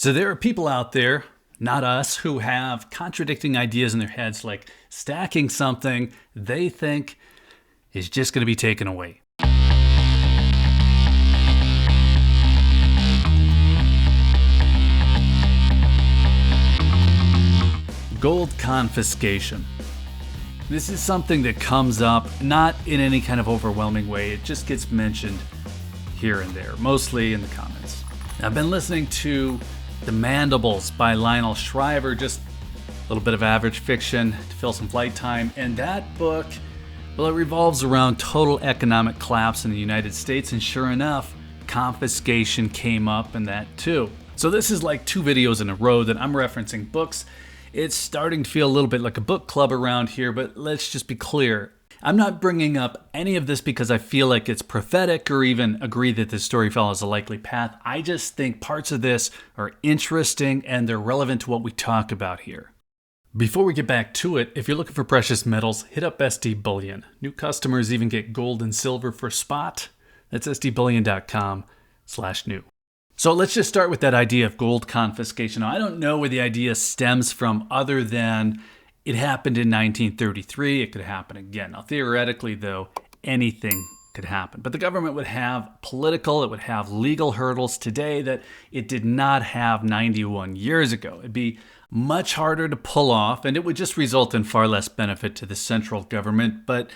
So there are people out there, not us, who have contradicting ideas in their heads, like stacking something they think is just going to be taken away. Gold confiscation. This is something that comes up not in any kind of overwhelming way. It just gets mentioned here and there, mostly in the comments. I've been listening to The Mandibles by Lionel Shriver, just a little bit of average fiction to fill some flight time. And that book, well, it revolves around total economic collapse in the United States. And sure enough, confiscation came up in that too. So this is like two videos in a row that I'm referencing books. It's starting to feel a little bit like a book club around here, but let's just be clear. I'm not bringing up any of this because I feel like it's prophetic or even agree that this story follows a likely path. I just think parts of this are interesting and they're relevant to what we talk about here. Before we get back to it, if you're looking for precious metals, hit up SD Bullion. New customers even get gold and silver for spot. That's sdbullion.com/new. So let's just start with that idea of gold confiscation. Now, I don't know where the idea stems from other than it happened in 1933. It could happen again. Now, theoretically, though, anything could happen. But the government would have political, it would have legal hurdles today that it did not have 91 years ago. It'd be much harder to pull off, and it would just result in far less benefit to the central government. But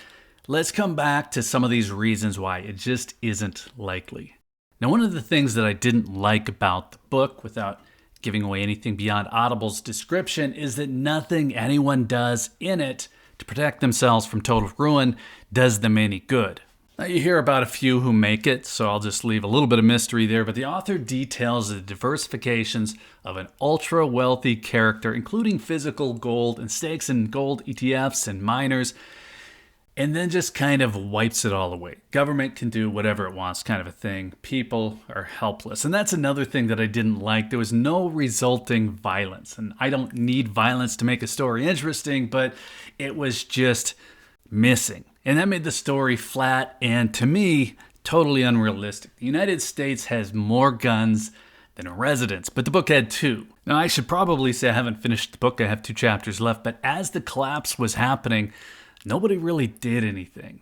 let's come back to some of these reasons why it just isn't likely. Now, one of the things that I didn't like about the book, without giving away anything beyond Audible's description, is that nothing anyone does in it to protect themselves from total ruin does them any good. Now, you hear about a few who make it, so I'll just leave a little bit of mystery there, but the author details the diversifications of an ultra-wealthy character, including physical gold and stakes in gold ETFs and miners, and then just kind of wipes it all away. Government can do whatever it wants, kind of a thing. People are helpless. And that's another thing that I didn't like. There was no resulting violence. And I don't need violence to make a story interesting, but it was just missing. And that made the story flat and, to me, totally unrealistic. The United States has more guns than residents, but the book had two. Now, I should probably say I haven't finished the book. I have 2 chapters left. But as the collapse was happening, nobody really did anything.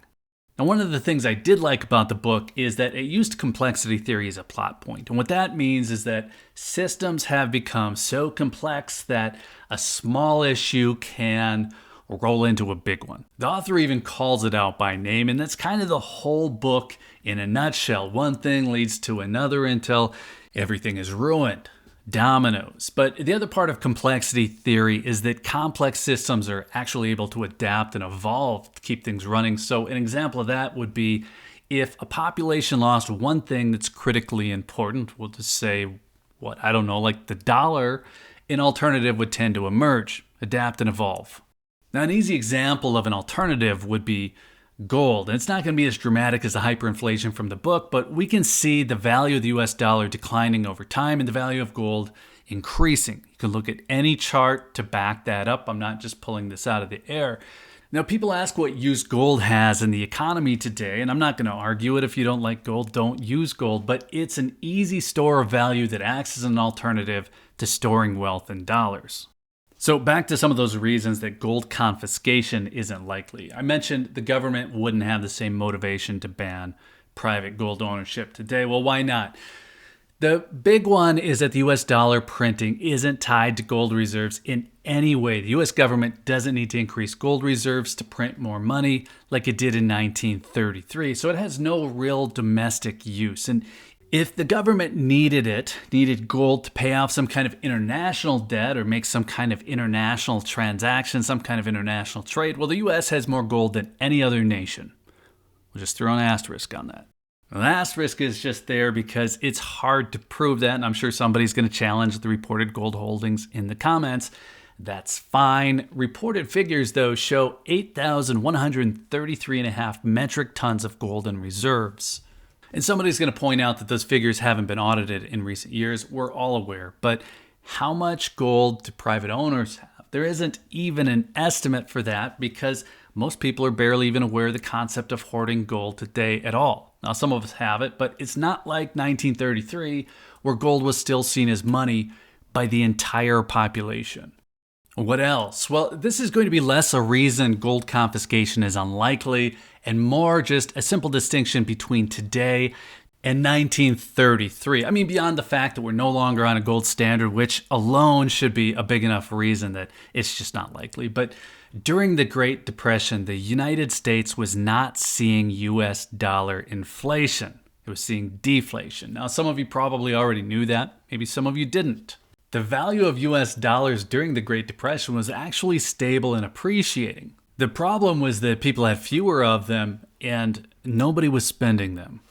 Now, one of the things I did like about the book is that it used complexity theory as a plot point. And what that means is that systems have become so complex that a small issue can roll into a big one. The author even calls it out by name, and that's kind of the whole book in a nutshell. One thing leads to another until everything is ruined. Dominoes. But the other part of complexity theory is that complex systems are actually able to adapt and evolve to keep things running. So an example of that would be if a population lost one thing that's critically important, we'll just say, like the dollar, an alternative would tend to emerge, adapt and evolve. Now, an easy example of an alternative would be gold. And it's not going to be as dramatic as the hyperinflation from the book, but we can see the value of the US dollar declining over time and the value of gold increasing. You can look at any chart to back that up. I'm not just pulling this out of the air. Now, people ask what use gold has in the economy today, and I'm not going to argue it. If you don't like gold, don't use gold, but it's an easy store of value that acts as an alternative to storing wealth in dollars. So back to some of those reasons that gold confiscation isn't likely. I mentioned the government wouldn't have the same motivation to ban private gold ownership today. Well, why not? The big one is that the US dollar printing isn't tied to gold reserves in any way. The US government doesn't need to increase gold reserves to print more money like it did in 1933. So it has no real domestic use. And if the government needed gold to pay off some kind of international debt or make some kind of international transaction, some kind of international trade, well, the U.S. has more gold than any other nation. We'll just throw an asterisk on that. Well, the asterisk is just there because it's hard to prove that, and I'm sure somebody's going to challenge the reported gold holdings in the comments. That's fine. Reported figures, though, show 8,133.5 metric tons of gold in reserves. And somebody's going to point out that those figures haven't been audited in recent years. We're all aware. But how much gold do private owners have? There isn't even an estimate for that because most people are barely even aware of the concept of hoarding gold today at all. Now, some of us have it, but it's not like 1933 where gold was still seen as money by the entire population. What else? Well, this is going to be less a reason gold confiscation is unlikely and more just a simple distinction between today and 1933. I mean, beyond the fact that we're no longer on a gold standard, which alone should be a big enough reason that it's just not likely. But during the Great Depression, the United States was not seeing US dollar inflation. It was seeing deflation. Now, some of you probably already knew that. Maybe some of you didn't. The value of US dollars during the Great Depression was actually stable and appreciating. The problem was that people had fewer of them and nobody was spending them.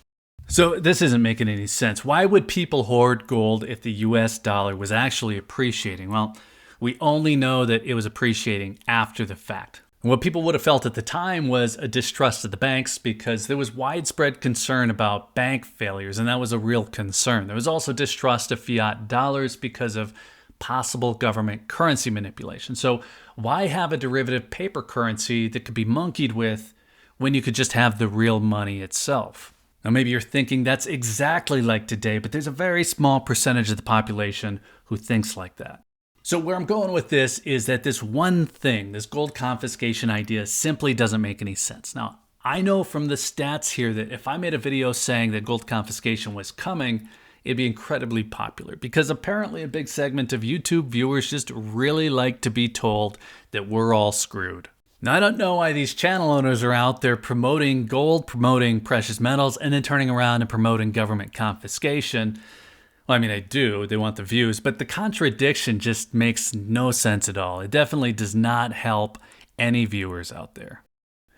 So this isn't making any sense. Why would people hoard gold if the US dollar was actually appreciating? Well, we only know that it was appreciating after the fact. What people would have felt at the time was a distrust of the banks because there was widespread concern about bank failures, and that was a real concern. There was also distrust of fiat dollars because of possible government currency manipulation. So why have a derivative paper currency that could be monkeyed with when you could just have the real money itself? Now, maybe you're thinking that's exactly like today, but there's a very small percentage of the population who thinks like that. So where I'm going with this is that this one thing, this gold confiscation idea, simply doesn't make any sense. Now, I know from the stats here that if I made a video saying that gold confiscation was coming, it'd be incredibly popular because apparently a big segment of YouTube viewers just really like to be told that we're all screwed. Now, I don't know why these channel owners are out there promoting gold, promoting precious metals, and then turning around and promoting government confiscation. Well, I mean, I do. They want the views, but the contradiction just makes no sense at all. It definitely does not help any viewers out there.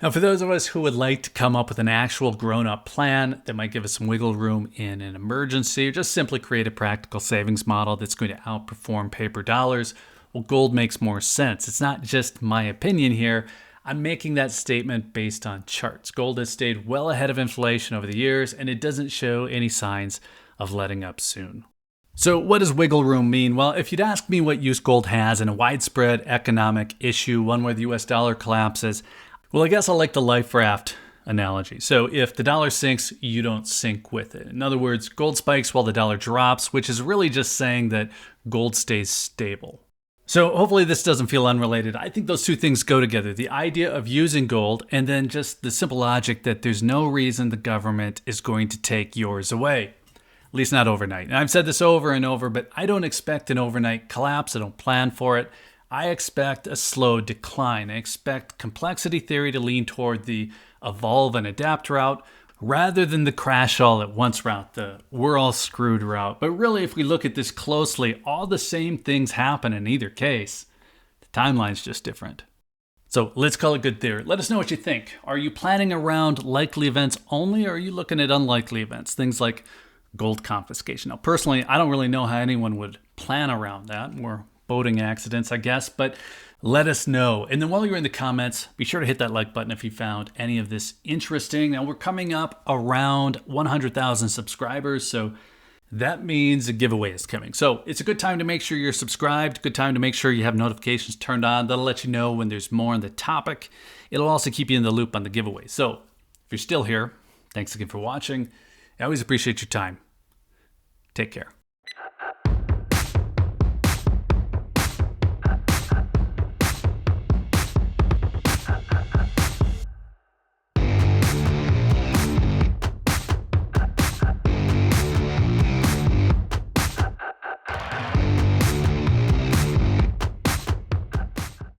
Now, for those of us who would like to come up with an actual grown-up plan that might give us some wiggle room in an emergency, or just simply create a practical savings model that's going to outperform paper dollars, well, gold makes more sense. It's not just my opinion here. I'm making that statement based on charts. Gold has stayed well ahead of inflation over the years, and it doesn't show any signs of letting up soon. So what does wiggle room mean? Well, if you'd ask me what use gold has in a widespread economic issue, one where the US dollar collapses, well, I guess I like the life raft analogy. So if the dollar sinks, you don't sink with it. In other words, gold spikes while the dollar drops, which is really just saying that gold stays stable. So hopefully this doesn't feel unrelated. I think those two things go together. The idea of using gold and then just the simple logic that there's no reason the government is going to take yours away. At least not overnight. And I've said this over and over, but I don't expect an overnight collapse. I don't plan for it. I expect a slow decline. I expect complexity theory to lean toward the evolve and adapt route rather than the crash all at once route, the we're all screwed route. But really, if we look at this closely, all the same things happen in either case. The timeline's just different. So let's call it good theory. Let us know what you think. Are you planning around likely events only, or are you looking at unlikely events? Things like gold confiscation. Now, personally, I don't really know how anyone would plan around that. More boating accidents, I guess, but let us know. And then while you're in the comments, be sure to hit that like button if you found any of this interesting. Now, we're coming up around 100,000 subscribers, so that means a giveaway is coming. So it's a good time to make sure you're subscribed, good time to make sure you have notifications turned on. That'll let you know when there's more on the topic. It'll also keep you in the loop on the giveaway. So if you're still here, thanks again for watching. I always appreciate your time. Take care.